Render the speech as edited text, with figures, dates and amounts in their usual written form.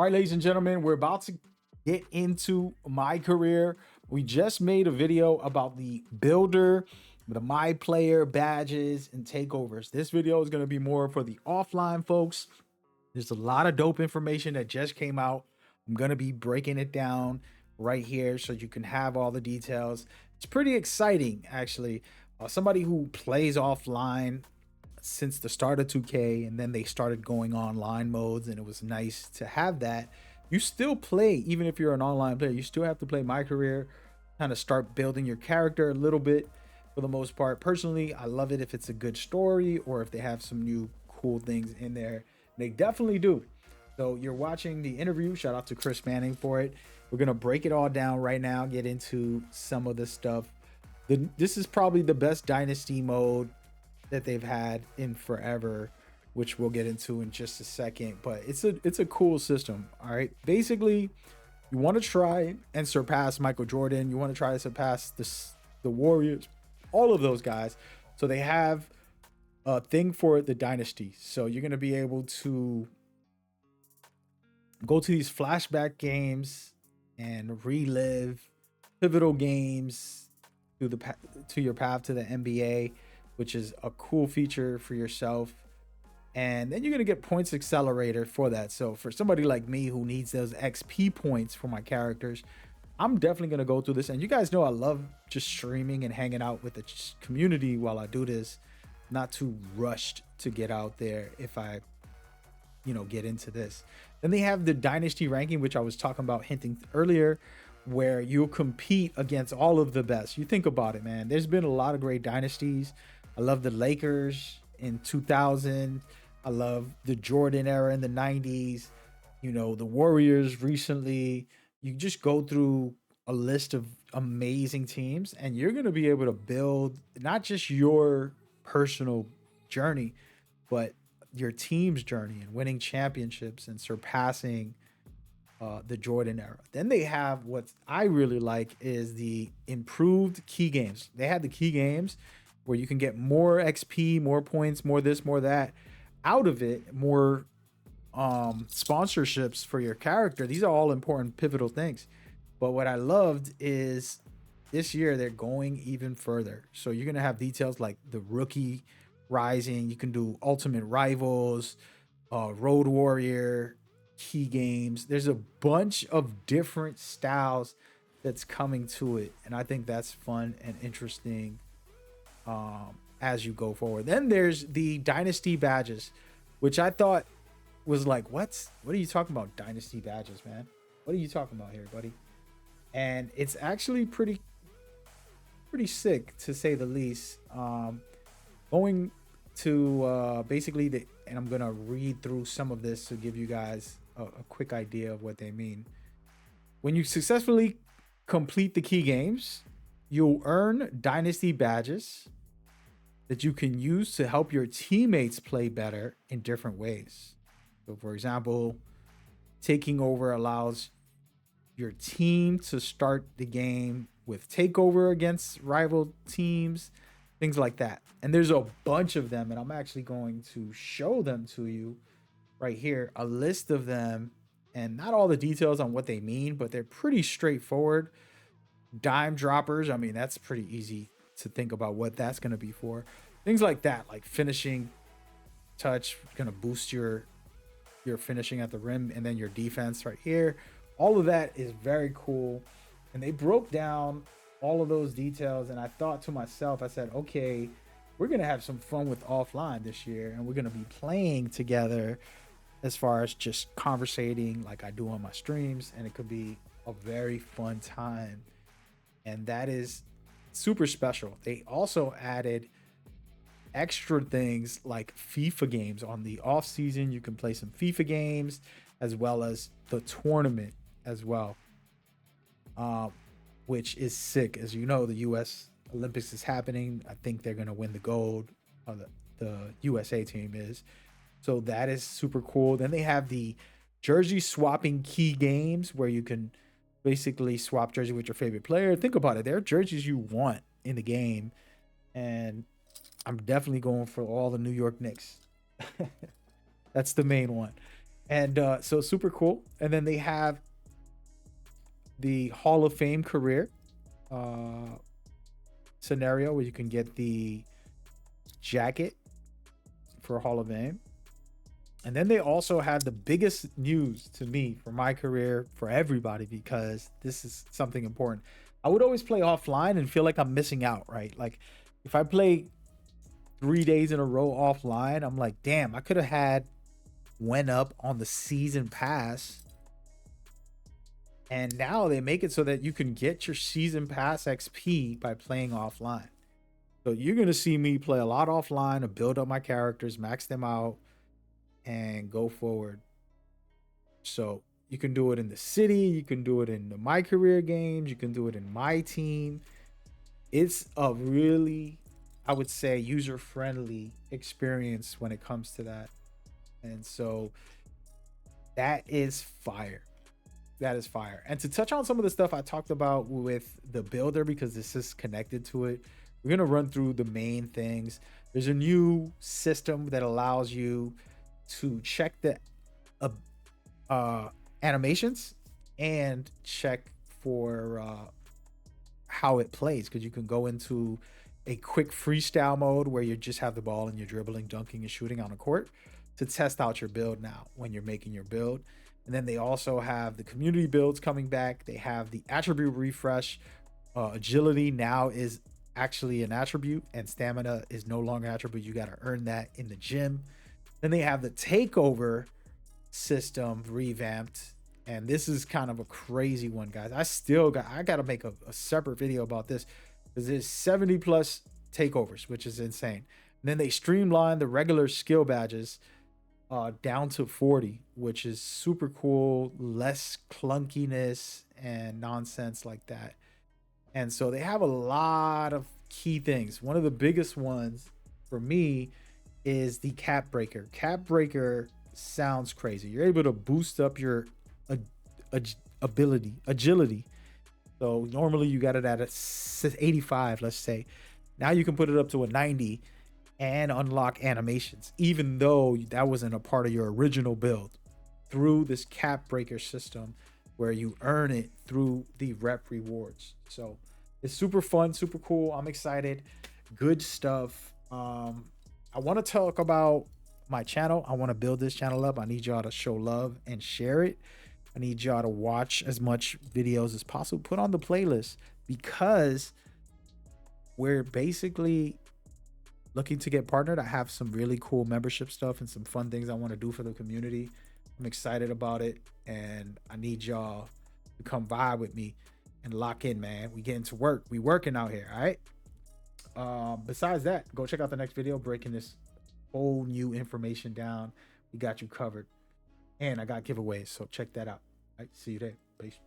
All right, ladies and gentlemen, we're about to get into my career. We just made a video about the builder, the my player badges and takeovers. This video is going to be more for the offline folks. There's a lot of dope information that just came out. I'm going to be breaking it down right here so you can have all the details. It's pretty exciting, actually. Somebody who plays offline since the start of 2K, and then they started going online modes, and it was nice to have that. You still play, even if you're an online player, you still have to play my career, kind of start building your character a little bit for the most part. Personally, I love it if it's a good story or if they have some new cool things in there. They definitely do. So you're watching the interview. Shout out to Chris Manning for it. We're going to break it all down right now, get into some of the stuff. This is probably the best dynasty mode that they've had in forever, which we'll get into in just a second. But it's a cool system. All right, basically you want to try and surpass Michael Jordan, you want to try to surpass the Warriors, all of those guys. So they have a thing for the dynasty, so you're going to be able to go to these flashback games and relive pivotal games to your path to the NBA, which is a cool feature for yourself. And then you're going to get points accelerator for that. So for somebody like me who needs those XP points for my characters, I'm definitely going to go through this. And you guys know I love just streaming and hanging out with the community while I do this. Not too rushed to get out there if I, get into this. Then they have the dynasty ranking, which I was talking about, hinting earlier, where you'll compete against all of the best. You think about it, man. There's been a lot of great dynasties. I love the Lakers in 2000. I love the Jordan era in the 90s. The Warriors recently. You just go through a list of amazing teams, and you're going to be able to build not just your personal journey, but your team's journey and winning championships and surpassing the Jordan era. Then they have what I really like is the improved key games. They had the key games where you can get more XP, more points, more this, more that out of it, more sponsorships for your character. These are all important, pivotal things. But what I loved is this year they're going even further. So you're going to have details like the rookie rising. You can do ultimate rivals, road warrior, key games. There's a bunch of different styles that's coming to it, and I think that's fun and interesting as you go forward. Then there's the dynasty badges, which I thought was like, what are you talking about, dynasty badges, man? What are you talking about here, buddy? And it's actually pretty sick, to say the least. Going to basically and I'm gonna read through some of this to give you guys a quick idea of what they mean. When you successfully complete the key games, you'll earn dynasty badges that you can use to help your teammates play better in different ways. So for example, taking over allows your team to start the game with takeover against rival teams, things like that. And there's a bunch of them, and I'm actually going to show them to you right here, a list of them, and not all the details on what they mean, but they're pretty straightforward. Dime droppers, I mean, that's pretty easy to think about what that's going to be for. Things like that, like finishing touch, going to boost your finishing at the rim, and then your defense right here. All of that is very cool. And they broke down all of those details, and I thought to myself, I said, okay, we're going to have some fun with offline this year, and we're going to be playing together as far as just conversating like I do on my streams, and it could be a very fun time. And that is super special. They also added extra things like FIFA games on the off season. You can play some FIFA games as well as the tournament as well, which is sick. As you know, the US Olympics is happening. I think they're going to win the gold. The USA team is. So that is super cool. Then they have the jersey swapping key games where you can basically swap jersey with your favorite player. Think about it. They're jerseys you want in the game. And I'm definitely going for all the New York Knicks. That's the main one. And so super cool. And then they have the Hall of Fame career uh, scenario where you can get the jacket for Hall of Fame. And then they also have the biggest news to me for my career, for everybody, because this is something important. I would always play offline and feel like I'm missing out, right? Like if I play 3 days in a row offline, I'm like, damn, I could have had went up on the season pass. And now they make it so that you can get your season pass XP by playing offline. So you're gonna see me play a lot offline to build up my characters, max them out, and go forward. So you can do it in the city, you can do it in the MyCareer games, you can do it in my team. It's a really, I would say, user-friendly experience when it comes to that. And so that is fire. That is fire. And to touch on some of the stuff I talked about with the builder, because this is connected to it, we're going to run through the main things. There's a new system that allows you to check the animations and check for how it plays, because you can go into a quick freestyle mode where you just have the ball and you're dribbling, dunking, and shooting on a court to test out your build now when you're making your build. And then they also have the community builds coming back. They have the attribute refresh. Agility now is actually an attribute, and stamina is no longer an attribute. You got to earn that in the gym. Then they have the takeover system revamped, and this is kind of a crazy one, guys. I gotta make a separate video about this, because there's 70 plus takeovers, which is insane. And then they streamlined the regular skill badges down to 40, which is super cool, less clunkiness and nonsense like that. And so they have a lot of key things. One of the biggest ones for me is the cap breaker. Cap breaker sounds crazy. You're able to boost up your agility. So normally you got it at a 85, let's say. Now you can put it up to a 90 and unlock animations, even though that wasn't a part of your original build, through this cap breaker system where you earn it through the rep rewards. So it's super fun, super cool. I'm excited. Good stuff. I want to talk about my channel. I want to build this channel up. I need y'all to show love and share it. I need y'all to watch as much videos as possible. Put on the playlist, because we're basically looking to get partnered. I have some really cool membership stuff and some fun things I want to do for the community. I'm excited about it, and I need y'all to come vibe with me and lock in, man. We getting to work. We working out here, all right? Besides that, go check out the next video, breaking this whole new information down. We got you covered. And I got giveaways, so check that out. All right, see you there. Peace.